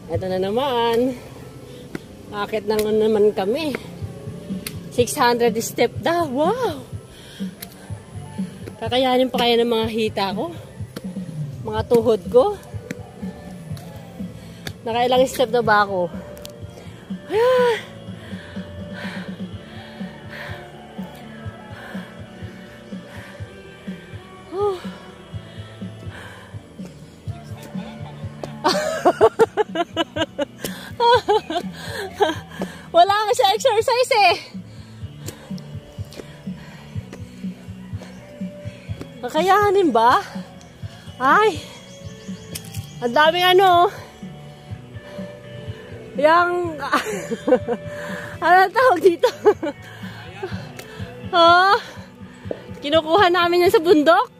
Ito na naman. Akit na naman kami. 600 step daw. Wow! Kakayanin pa kaya ng mga hita ko? Mga tuhod ko? Nakailang step na ba ako? Ayan! Oh. Wala nga siya exercise eh. Kakayanin ba? Ay, ang daming ano. Yang ano tawag dito? Oh, kinukuha namin yan sa bundok.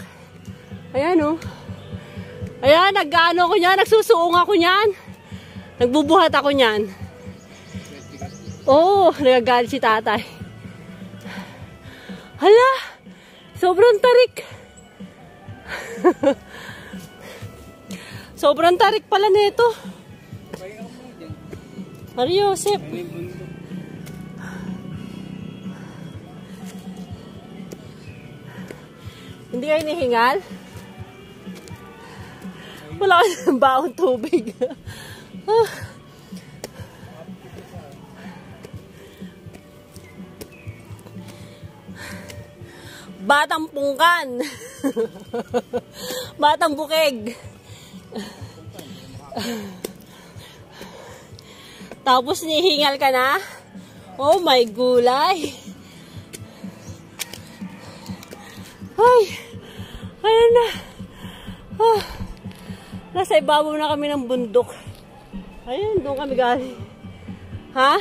Ayan oh. Ayan, nag-ano ko niyan, nagsusuong ako niyan. Nagbubuhat ako niyan. Oo, nagagalit si tatay. Hala, sobrang tarik. Sobrang tarik pala nito. Mario, Joseph. Hindi kayo nihingal? Wala ka ng baong tubig. Batang pungkan. Batang bukeg. Tapos nihingal ka na? Oh my gulay. Ay, ayan na. Nasa ibabaw na kami ng bundok. Ayun, doon kami galing. Ha?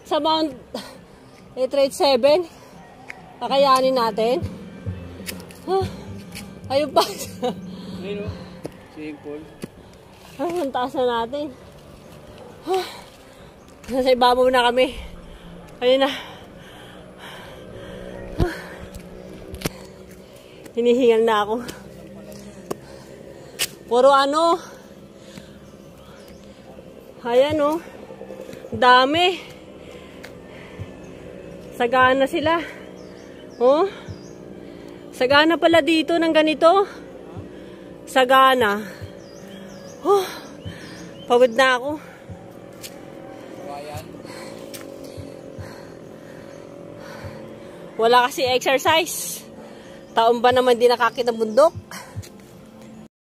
Sa Mount 887, kakayanin natin. Ayun pa. Ayun o, swimming pool. Ang taas na natin. Nasa ibabaw na kami. Ayun na. Hinihingal na ako. Puro ano. Ayan o. Dami. Sagana sila. Oh. Sagana pala dito ng ganito. Sagana. Oh. Pawid na ako. Wala kasi exercise. Taon ba naman di nakakita ng bundok?